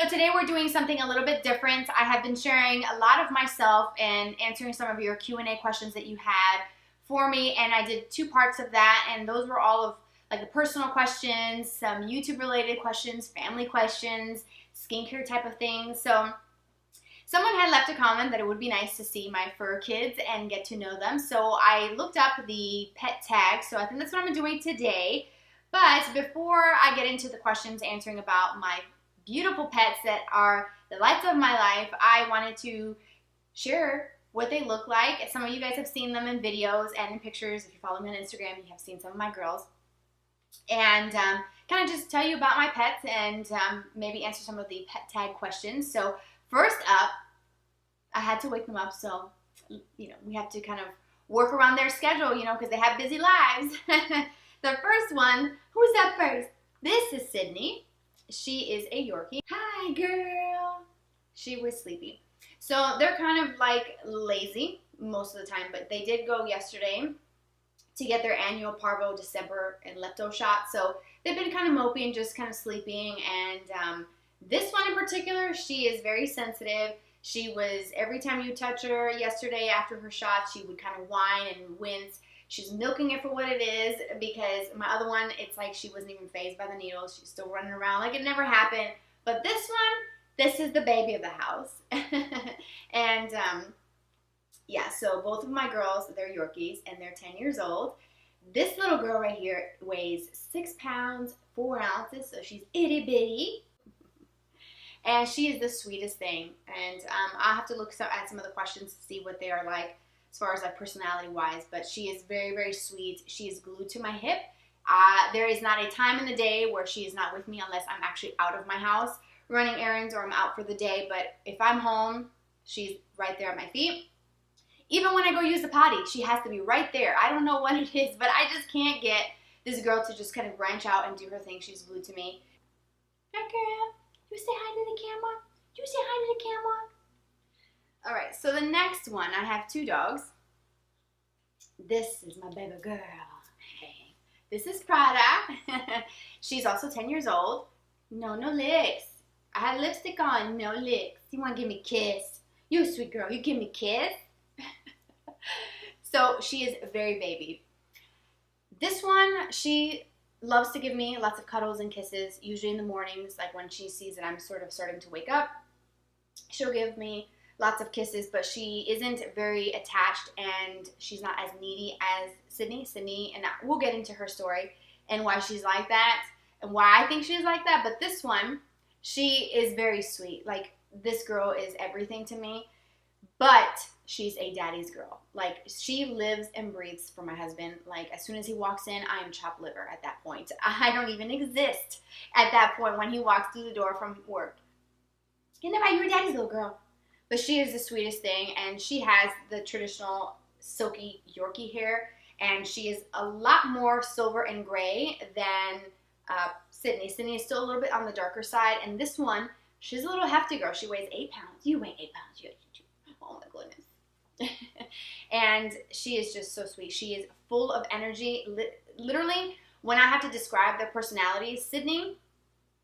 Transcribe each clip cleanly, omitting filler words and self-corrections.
So today we're doing something a little bit different. I have been sharing a lot of myself and answering some of your Q&A questions that you had for me, and I did 2 parts of that, and those were all of like the personal questions, some YouTube related questions, family questions, skincare type of things. So someone had left a comment that it would be nice to see my fur kids and get to know them. So I looked up the pet tag, so I think that's what I'm doing today. But before I get into the questions answering about my beautiful pets that are the lights of my life, I wanted to share what they look like. Some of you guys have seen them in videos and in pictures. If you follow me on Instagram, you have seen some of my girls. And kind of just tell you about my pets and maybe answer some of the pet tag questions. So first up, I had to wake them up, so we have to kind of work around their schedule, because they have busy lives. The first one, who's up first? This is Sydney. She is a Yorkie. Hi, girl. She was sleepy. So they're kind of like lazy most of the time, but they did go yesterday to get their annual Parvo December and lepto shot. So they've been kind of mopey and just kind of sleeping. And this one in particular, she is very sensitive. She was, every time you touch her yesterday after her shot, she would kind of whine and wince. She's milking it for what it is, because my other one, it's like she wasn't even fazed by the needles. She's still running around like it never happened. But this one, this is the baby of the house. And yeah, so both of my girls, they're Yorkies, and they're 10 years old. This little girl right here weighs 6 pounds, 4 ounces, so she's itty bitty. And she is the sweetest thing. And I'll have to look at some of the questions to see what they are like as far as like personality-wise. But she is very, very sweet. She is glued to my hip. There is not a time in the day where she is not with me unless I'm actually out of my house running errands or I'm out for the day. But if I'm home, she's right there at my feet. Even when I go use the potty, she has to be right there. I don't know what it is, but I just can't get this girl to just kind of branch out and do her thing. She's glued to me. Hi, girl. You say hi to the camera? You say hi to the camera? All right, so the next one, I have 2 dogs. This is my baby girl. Hey, this is Prada. She's also 10 years old. No lips. I have lipstick on, no lips. You want to give me a kiss? You a sweet girl, you give me a kiss? So she is very baby. This one, she loves to give me lots of cuddles and kisses, usually in the mornings, like when she sees that I'm sort of starting to wake up. She'll give me lots of kisses, but she isn't very attached, and she's not as needy as Sydney. And we'll get into her story and why she's like that and why I think she's like that. But this one, she is very sweet. Like, this girl is everything to me, but she's a daddy's girl. Like, she lives and breathes for my husband. Like, as soon as he walks in, I am chopped liver at that point. I don't even exist at that point when he walks through the door from work. You know, you're daddy's little girl. But she is the sweetest thing, and she has the traditional silky Yorkie hair, and she is a lot more silver and gray than Sydney. Sydney is still a little bit on the darker side, and this one, she's a little hefty girl. She weighs 8 pounds. You weigh 8 pounds. Oh my goodness. And she is just so sweet. She is full of energy. Literally, when I have to describe their personalities, Sydney,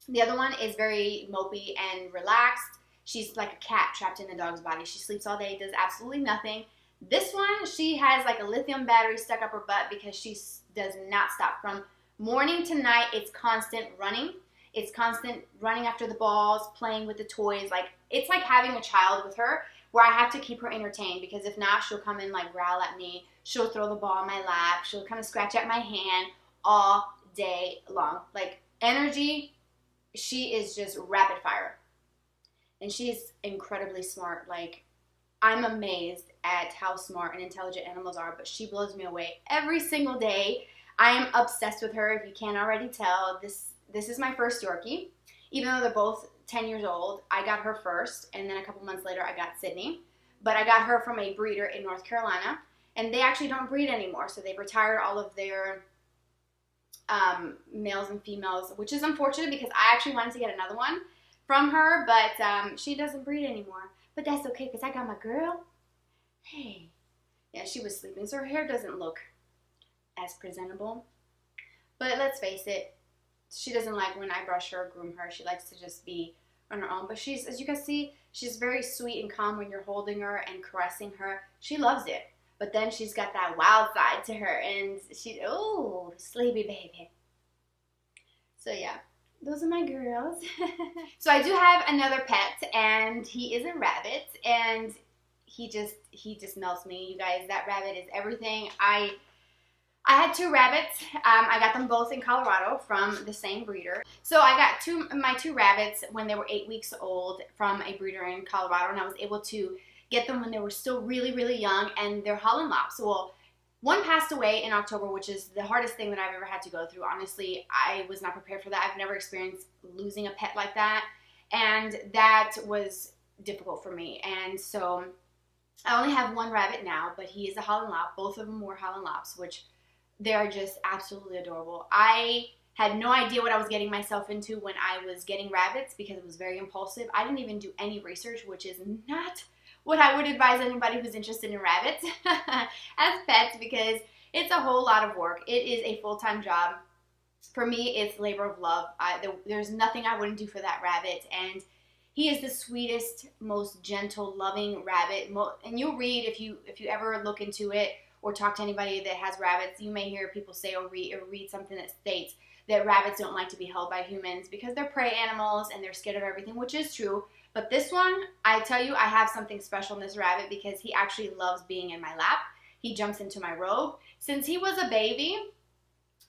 the other one, is very mopey and relaxed. She's like a cat trapped in a dog's body. She sleeps all day, does absolutely nothing. This one, she has like a lithium battery stuck up her butt because she does not stop. From morning to night, it's constant running. It's constant running after the balls, playing with the toys. Like, it's like having a child with her, where I have to keep her entertained, because if not, she'll come and like growl at me. She'll throw the ball in my lap. She'll kind of scratch at my hand all day long. Like, energy, she is just rapid fire. And she's incredibly smart. Like, I'm amazed at how smart and intelligent animals are, but she blows me away every single day. I am obsessed with her, if you can't already tell. This is my first Yorkie. Even though they're both 10 years old, I got her first, and then a couple months later I got Sydney. But I got her from a breeder in North Carolina, and they actually don't breed anymore, so they've retired all of their males and females, which is unfortunate because I actually wanted to get another one from her, but she doesn't breed anymore. But that's okay, because I got my girl. Hey. Yeah, she was sleeping, so her hair doesn't look as presentable. But let's face it, she doesn't like when I brush her or groom her. She likes to just be on her own. But she's, as you can see, she's very sweet and calm when you're holding her and caressing her. She loves it. But then she's got that wild side to her, and she, oh, sleepy baby. So yeah, those are my girls. So I do have another pet, and he is a rabbit, and he just melts me, you guys. That rabbit is everything. I had two rabbits. I got them both in Colorado from the same breeder. So I got my two rabbits when they were 8 weeks old from a breeder in Colorado, and I was able to get them when they were still really, really young, and they're Holland Lops. Well, one passed away in October, which is the hardest thing that I've ever had to go through. Honestly, I was not prepared for that. I've never experienced losing a pet like that, and that was difficult for me. And so I only have one rabbit now, but he is a Holland Lop. Both of them were Holland Lops, which they're just absolutely adorable. I had no idea what I was getting myself into when I was getting rabbits because it was very impulsive. I didn't even do any research, which is not what I would advise anybody who's interested in rabbits as pets, because it's a whole lot of work. It is a full-time job. For me, it's labor of love. There's nothing I wouldn't do for that rabbit, and he is the sweetest, most gentle, loving rabbit. And you'll read, if you ever look into it or talk to anybody that has rabbits, you may hear people say or read something that states that rabbits don't like to be held by humans because they're prey animals and they're scared of everything, which is true. But this one, I tell you, I have something special in this rabbit because he actually loves being in my lap. He jumps into my robe. Since he was a baby,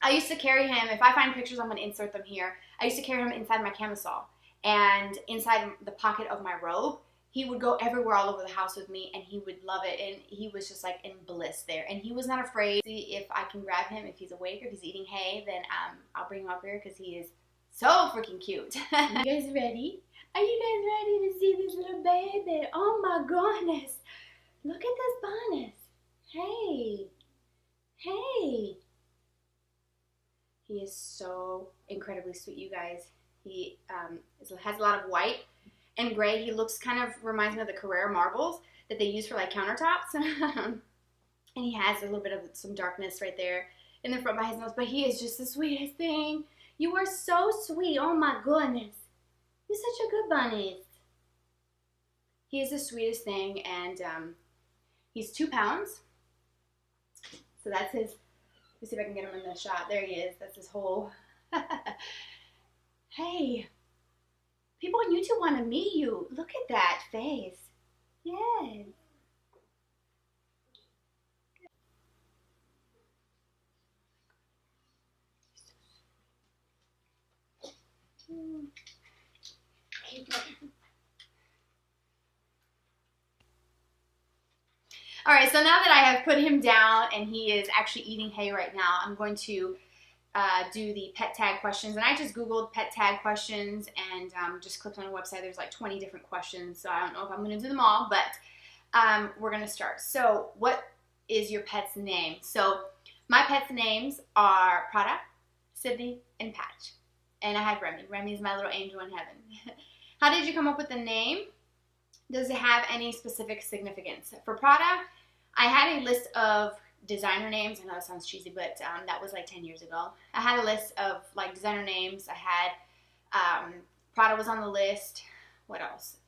I used to carry him. If I find pictures, I'm going to insert them here. I used to carry him inside my camisole and inside the pocket of my robe. He would go everywhere all over the house with me, and he would love it, and he was just like in bliss there, and he was not afraid. See if I can grab him, if he's awake or if he's eating hay, then I'll bring him up here because he is so freaking cute. You guys ready? Are you guys ready to see this little baby? Oh my goodness. Look at this bonnet. Hey. Hey. He is so incredibly sweet, you guys. He has a lot of white and gray. He looks kind of, reminds me of the Carrera marbles that they use for like countertops. And he has a little bit of some darkness right there in the front by his nose, but he is just the sweetest thing. You are so sweet. Oh my goodness. You're such a good bunny. He is the sweetest thing, and he's 2 pounds. So that's his, let me see if I can get him in the shot. There he is. That's his whole. Hey, people on YouTube want to meet you. Look at that face. Yes. All right, so now that I have put him down and he is actually eating hay right now, I'm going to do the pet tag questions. And I just Googled pet tag questions and just clicked on a website. There's like 20 different questions, so I don't know if I'm going to do them all, but we're going to start. So what is your pet's name? So my pet's names are Prada, Sydney, and Patch. And I have Remy. Remy is my little angel in heaven. How did you come up with the name? Does it have any specific significance? For Prada, I had a list of designer names. I know that sounds cheesy, but that was like 10 years ago. I had a list of like designer names. I had, Prada was on the list. What else?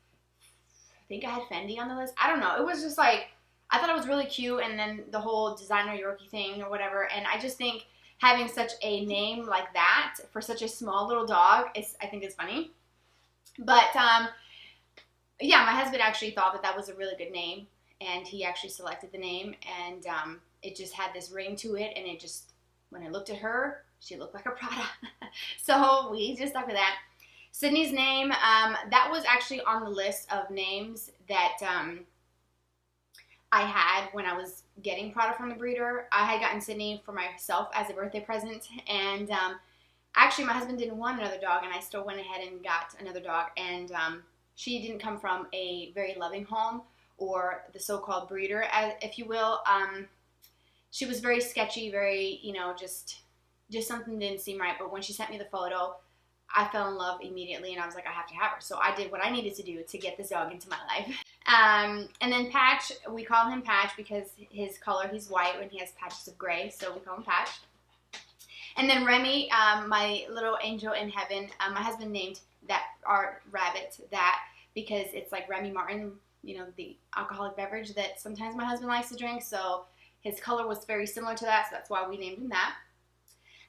I think I had Fendi on the list. I don't know. It was just like, I thought it was really cute, and then the whole designer Yorkie thing or whatever. And I just think having such a name like that for such a small little dog I think is funny. But yeah, my husband actually thought that that was a really good name, and he actually selected the name, and it just had this ring to it, and it just, when I looked at her, she looked like a Prada. So we just stuck with that. Sydney's name, that was actually on the list of names that I had when I was getting Prada from the breeder. I had gotten Sydney for myself as a birthday present, and actually my husband didn't want another dog, and I still went ahead and got another dog, and she didn't come from a very loving home, or the so-called breeder, if you will. She was very sketchy, very, you know, just something didn't seem right. But when she sent me the photo, I fell in love immediately, and I was like, I have to have her. So I did what I needed to do to get this dog into my life. And then Patch, we call him Patch because his color, he's white and he has patches of gray, so we call him Patch. And then Remy, my little angel in heaven, my husband named that our rabbit that because it's like Remy Martin, you know, the alcoholic beverage that sometimes my husband likes to drink. So his color was very similar to that, so that's why we named him that.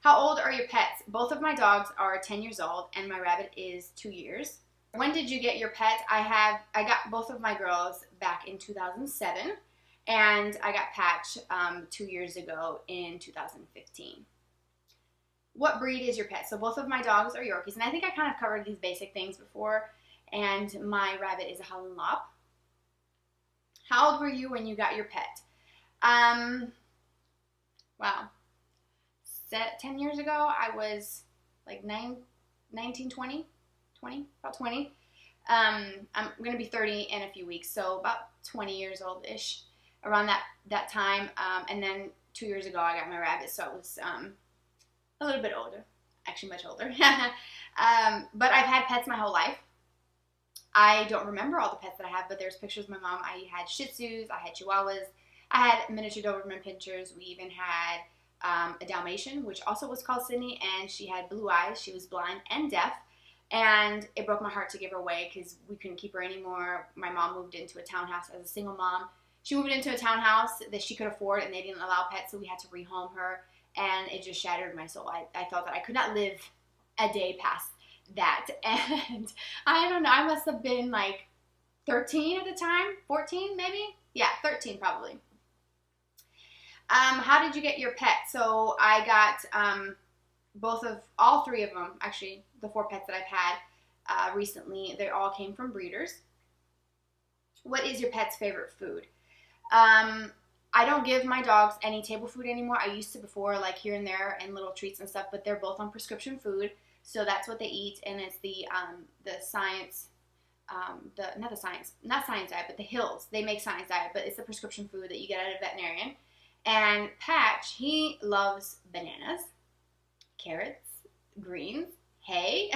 How old are your pets? Both of my dogs are 10 years old, and my rabbit is 2 years. When did you get your pet? I got both of my girls back in 2007, and I got Patch 2 years ago in 2015. What breed is your pet? So both of my dogs are Yorkies, and I think I kind of covered these basic things before, and my rabbit is a Howlin' Lop. How old were you when you got your pet? Wow. 10 years ago, I was like 19, 20, about 20. I'm going to be 30 in a few weeks, so about 20 years old-ish, around that time. And then 2 years ago, I got my rabbit, so it was a little bit older, actually much older. But I've had pets my whole life. I don't remember all the pets that I have, but there's pictures of my mom. I had Shih Tzus, I had Chihuahuas, I had miniature Doberman Pinschers. We even had a Dalmatian, which also was called Sydney, and she had blue eyes. She was blind and deaf, and it broke my heart to give her away because we couldn't keep her anymore. My mom moved into a townhouse as a single mom. She moved into a townhouse that she could afford, and they didn't allow pets, so we had to rehome her, and it just shattered my soul. I thought that I could not live a day past that, and I don't know, I must have been like 13 at the time, 14 maybe? Yeah, 13 probably. How did you get your pet? So I got all three of them, actually, the 4 pets that I've had recently, they all came from breeders. What is your pet's favorite food? I don't give my dogs any table food anymore. I used to before, like here and there, and little treats and stuff, but they're both on prescription food, so that's what they eat, and it's the science, not science diet, but the Hills. They make science diet, but it's the prescription food that you get at a veterinarian. And Patch, he loves bananas, carrots, greens, hay.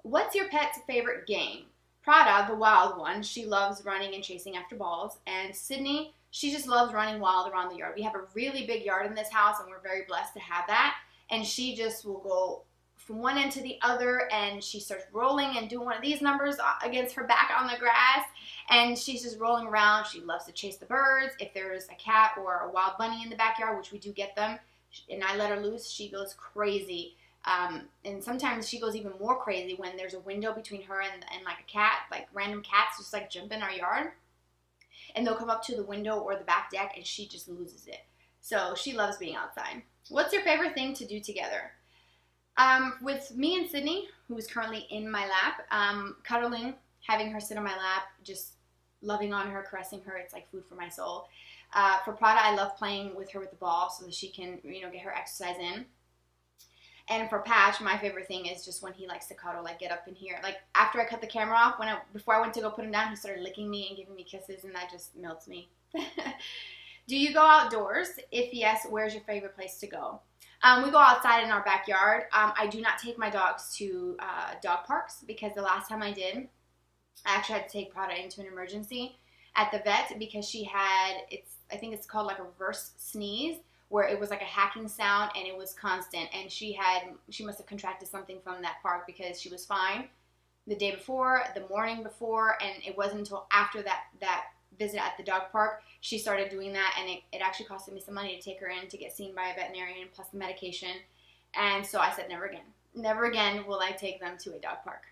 What's your pet's favorite game? Prada, the wild one, she loves running and chasing after balls. And Sydney, she just loves running wild around the yard. We have a really big yard in this house, and we're very blessed to have that. And she just will go from one end to the other, and she starts rolling and doing one of these numbers against her back on the grass, and she's just rolling around. She loves to chase the birds. If there's a cat or a wild bunny in the backyard, which we do get them, and I let her loose, she goes crazy. And sometimes she goes even more crazy when there's a window between her and like a cat, like random cats just like jump in our yard, and they'll come up to the window or the back deck, and she just loses it. So she loves being outside. What's your favorite thing to do together? With me and Sydney, who is currently in my lap, cuddling, having her sit on my lap, just loving on her, caressing her, it's like food for my soul. For Prada, I love playing with her with the ball so that she can, get her exercise in. And for Patch, my favorite thing is just when he likes to cuddle, like get up in here. Like after I cut the camera off, before I went to go put him down, he started licking me and giving me kisses, and that just melts me. Do you go outdoors? If yes, where's your favorite place to go? We go outside in our backyard. I do not take my dogs to dog parks because the last time I did, I actually had to take Prada into an emergency at the vet because she had, I think it's called like a reverse sneeze, where it was like a hacking sound and it was constant, and she must have contracted something from that park because she was fine the day before, the morning before, and it wasn't until after that visit at the dog park she started doing that, and it actually costed me some money to take her in to get seen by a veterinarian plus the medication. And so I said, never again will I take them to a dog park.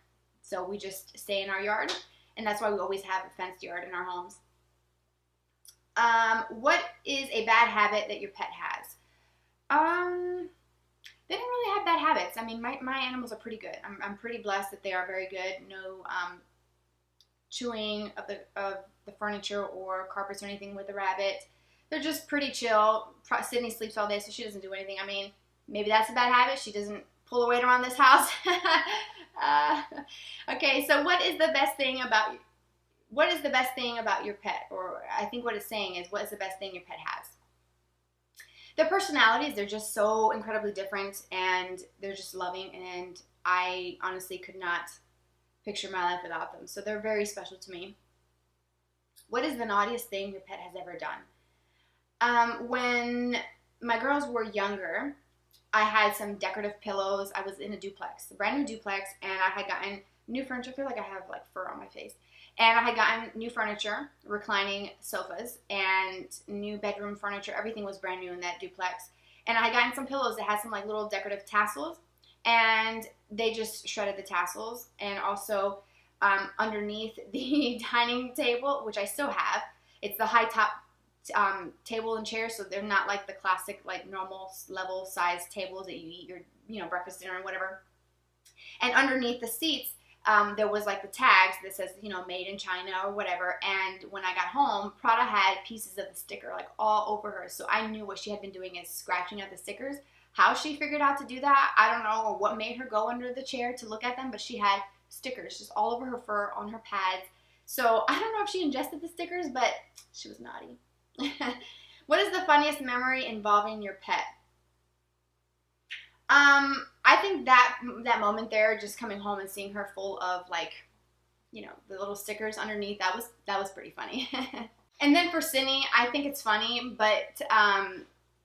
So we just stay in our yard, and that's why we always have a fenced yard in our homes. What is a bad habit that your pet has? They don't really have bad habits. I mean, my animals are pretty good. I'm pretty blessed that they are very good. No chewing of the furniture or carpets or anything with the rabbit. They're just pretty chill. Sydney sleeps all day, so she doesn't do anything. I mean, maybe that's a bad habit. She doesn't pull her weight around this house. Okay, so what is the best thing about your pet? Or I think what it's saying is, what is the best thing your pet has? Their personalities, they're just so incredibly different, and they're just loving, and I honestly could not picture my life without them. So they're very special to me. What is the naughtiest thing your pet has ever done? When my girls were younger, I had some decorative pillows. I was in a duplex, a brand new duplex, and I had gotten new furniture. I feel like I have like fur on my face. And I had gotten new furniture, reclining sofas, and new bedroom furniture. Everything was brand new in that duplex. And I had gotten some pillows that had some like little decorative tassels, and they just shredded the tassels. And also underneath the dining table, which I still have, it's the high top table and chairs, so they're not like the classic like normal level size tables that you eat your breakfast, dinner, and whatever. And underneath the seats, there was like the tags that says made in China or whatever. And when I got home, Prada had pieces of the sticker like all over her, so I knew what she had been doing is scratching at the stickers. How she figured out to do that, I don't know, or what made her go under the chair to look at them, but she had stickers just all over her fur, on her pads. So I don't know if she ingested the stickers, but she was naughty. What is the funniest memory involving your pet? I think that moment there, just coming home and seeing her full of like, the little stickers underneath, that was pretty funny. And then for Sydney, I think it's funny, but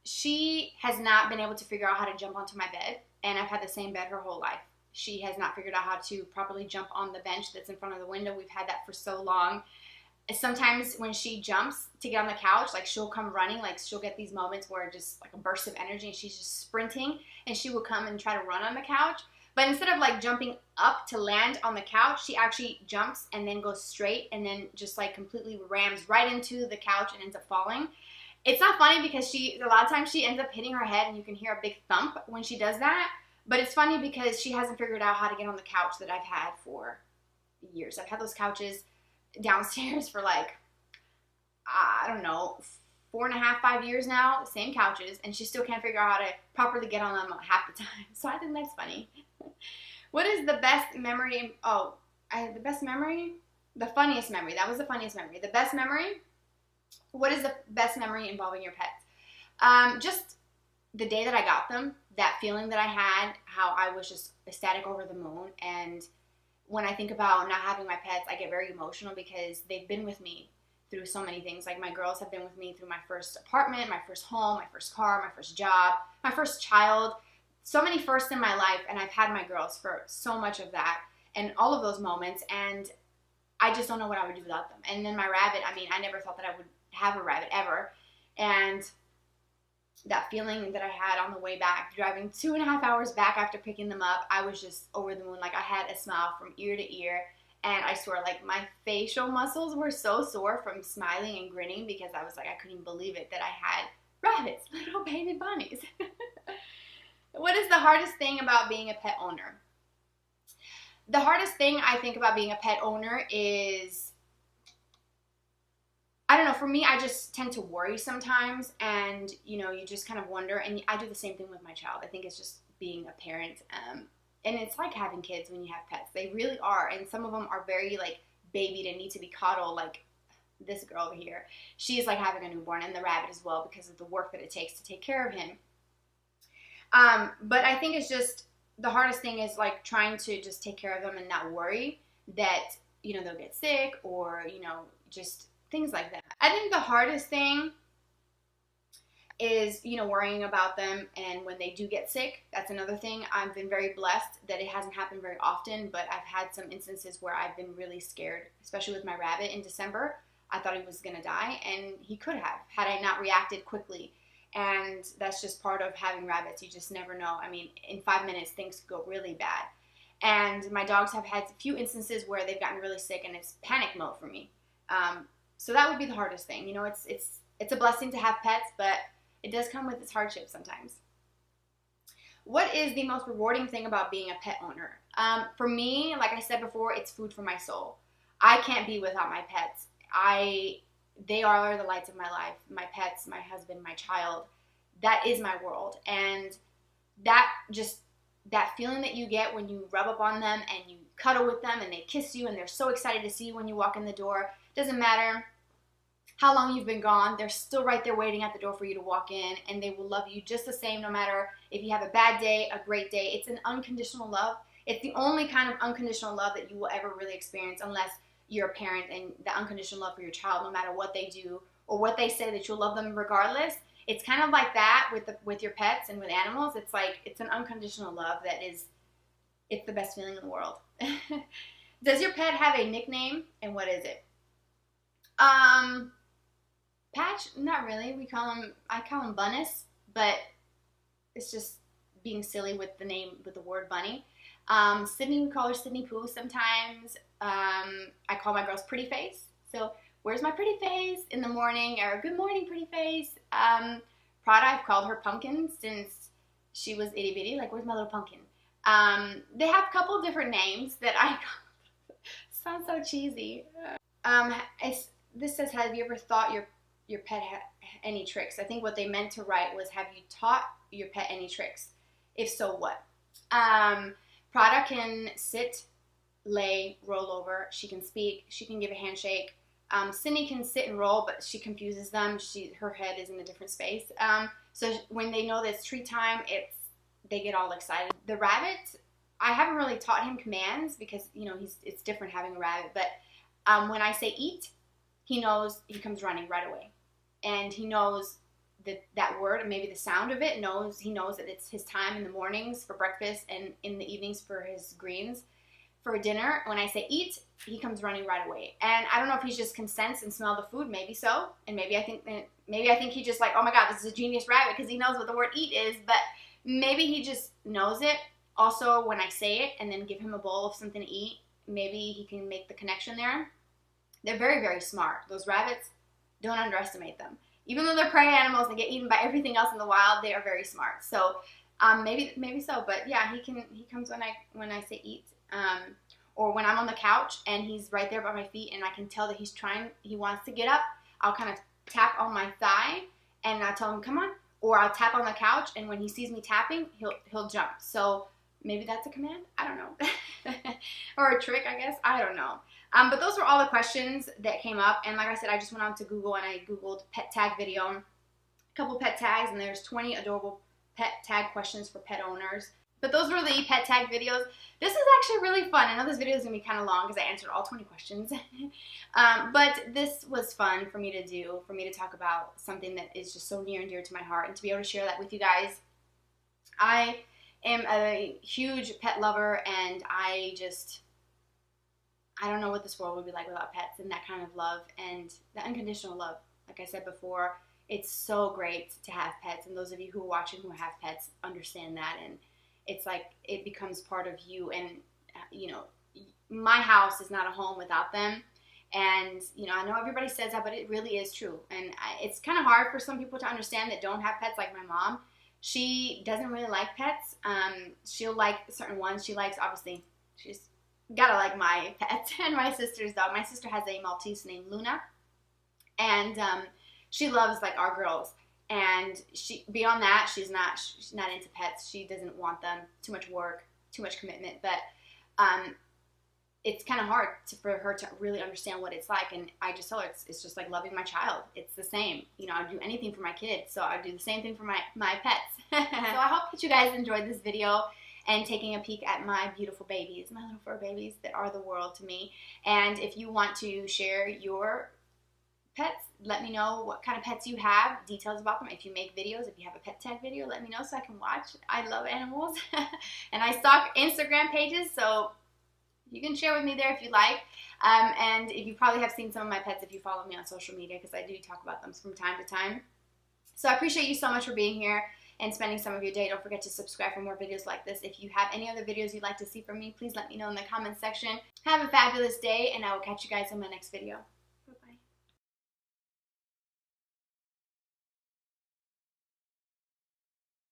she has not been able to figure out how to jump onto my bed, and I've had the same bed her whole life. She has not figured out how to properly jump on the bench that's in front of the window. We've had that for so long. Sometimes when she jumps to get on the couch, like she'll come running, like she'll get these moments where just like a burst of energy and she's just sprinting, and she will come and try to run on the couch. But instead of like jumping up to land on the couch, she actually jumps and then goes straight and then just like completely rams right into the couch and ends up falling. It's not funny because a lot of times she ends up hitting her head and you can hear a big thump when she does that. But it's funny because she hasn't figured out how to get on the couch that I've had for years. I've had those couches downstairs for like, I don't know, 4.5, 5 years now, same couches, and she still can't figure out how to properly get on them half the time. So I think that's funny. What is the best memory? Oh, I had the best memory? The funniest memory. That was the funniest memory. The best memory? What is the best memory involving your pets? Just the day that I got them, that feeling that I had, how I was just ecstatic over the moon. And when I think about not having my pets, I get very emotional because they've been with me through so many things. Like my girls have been with me through my first apartment, my first home, my first car, my first job, my first child. So many firsts in my life, and I've had my girls for so much of that and all of those moments, and I just don't know what I would do without them. And then my rabbit, I mean, I never thought that I would have a rabbit ever. And that feeling that I had on the way back, driving 2.5 hours back after picking them up, I was just over the moon. Like I had a smile from ear to ear. And I swear, like my facial muscles were so sore from smiling and grinning because I was like, I couldn't even believe it that I had rabbits, little baby bunnies. What is the hardest thing about being a pet owner? The hardest thing I think about being a pet owner is, I don't know, for me, I just tend to worry sometimes, and you just kind of wonder, and I do the same thing with my child. I think it's just being a parent, and it's like having kids when you have pets. They really are, and some of them are very like babied and need to be coddled, like this girl over here. She's like having a newborn, and the rabbit as well, because of the work that it takes to take care of him. But I think it's just the hardest thing is like trying to just take care of them and not worry that, they'll get sick or, just things like that. I think the hardest thing is, worrying about them, and when they do get sick, that's another thing. I've been very blessed that it hasn't happened very often, but I've had some instances where I've been really scared, especially with my rabbit in December. I thought he was going to die, and he could have, had I not reacted quickly. And that's just part of having rabbits. You just never know. I mean, in 5 minutes, things could go really bad. And my dogs have had a few instances where they've gotten really sick, and it's panic mode for me. So that would be the hardest thing. It's a blessing to have pets, but it does come with its hardships sometimes. What is the most rewarding thing about being a pet owner? For me, like I said before, it's food for my soul. I can't be without my pets. They are the lights of my life. My pets, my husband, my child. That is my world. And that feeling that you get when you rub up on them and you cuddle with them and they kiss you and they're so excited to see you when you walk in the door. Doesn't matter how long you've been gone. They're still right there waiting at the door for you to walk in, and they will love you just the same no matter if you have a bad day, a great day. It's an unconditional love. It's the only kind of unconditional love that you will ever really experience unless you're a parent, and the unconditional love for your child, no matter what they do or what they say, that you'll love them regardless. it's kind of like that with your pets and with animals. It's like, it's an unconditional love that is, it's the best feeling in the world. Does your pet have a nickname, and what is it? Patch, not really. I call him Bunnis, but it's just being silly with the name, with the word bunny. Sydney, we call her Sydney Pooh sometimes. I call my girls Pretty Face. So, where's my pretty face in the morning, or good morning, pretty face. Prada, I've called her Pumpkin since she was itty bitty, like, where's my little pumpkin? They have a couple different names that I call. Sounds so cheesy. This says, have you ever thought your pet any tricks? I think what they meant to write was, have you taught your pet any tricks? If so, what? Prada can sit, lay, roll over. She can speak. She can give a handshake. Sydney can sit and roll, but she confuses them. Her head is in a different space. So when they know that it's treat time, they get all excited. The rabbit, I haven't really taught him commands because, you know, it's different having a rabbit. But when I say eat, he knows, he comes running right away. And he knows that word, and maybe the sound of it, he knows that it's his time in the mornings for breakfast and in the evenings for his greens. For dinner, when I say eat, he comes running right away. And I don't know if he just can sense and smell the food, maybe so. And maybe I think he just like, oh my God, this is a genius rabbit because he knows what the word eat is, but maybe he just knows it. Also, when I say it and then give him a bowl of something to eat, maybe he can make the connection there. They're very, very smart. Those rabbits, don't underestimate them. Even though they're prey animals, they get eaten by everything else in the wild, they are very smart. So maybe so, but yeah, he comes when I say eat. Or when I'm on the couch and he's right there by my feet and I can tell that he wants to get up, I'll kind of tap on my thigh and I'll tell him, come on. Or I'll tap on the couch, and when he sees me tapping, he'll jump. So maybe that's a command? I don't know. Or a trick, I guess. I don't know. But those were all the questions that came up. And like I said, I just went on to Google and I Googled pet tag video. A couple pet tags, and there's 20 adorable pet tag questions for pet owners. But those were the pet tag videos. This is actually really fun. I know this video is going to be kind of long because I answered all 20 questions. But this was fun for me to do, for me to talk about something that is just so near and dear to my heart and to be able to share that with you guys. I am a huge pet lover, and I don't know what this world would be like without pets and that kind of love and the unconditional love. Like I said before, it's so great to have pets, and those of you who are watching who have pets understand that, and it's like it becomes part of you. And you know, my house is not a home without them. And you know, I know everybody says that, but it really is true. And it's kind of hard for some people to understand that don't have pets, like my mom. She doesn't really like pets. She'll like certain ones. She likes, obviously, she's gotta like my pets and my sister's dog. My sister has a Maltese named Luna, and she loves like our girls. And beyond that, she's not into pets. She doesn't want them. Too much work, too much commitment. But it's kind of hard for her to really understand what it's like. And I just tell her it's just like loving my child. It's the same. You know, I'd do anything for my kids, so I'd do the same thing for my pets. So I hope that you guys enjoyed this video and taking a peek at my beautiful babies, my little fur babies that are the world to me. And if you want to share your pets, let me know what kind of pets you have, details about them. If you make videos, if you have a pet tag video, let me know so I can watch. I love animals. And I stalk Instagram pages, so you can share with me there if you like. And you probably have seen some of my pets if you follow me on social media, because I do talk about them from time to time. So I appreciate you so much for being here and spending some of your day. Don't forget to subscribe for more videos like this. If you have any other videos you'd like to see from me, please let me know in the comments section. Have a fabulous day, and I will catch you guys in my next video.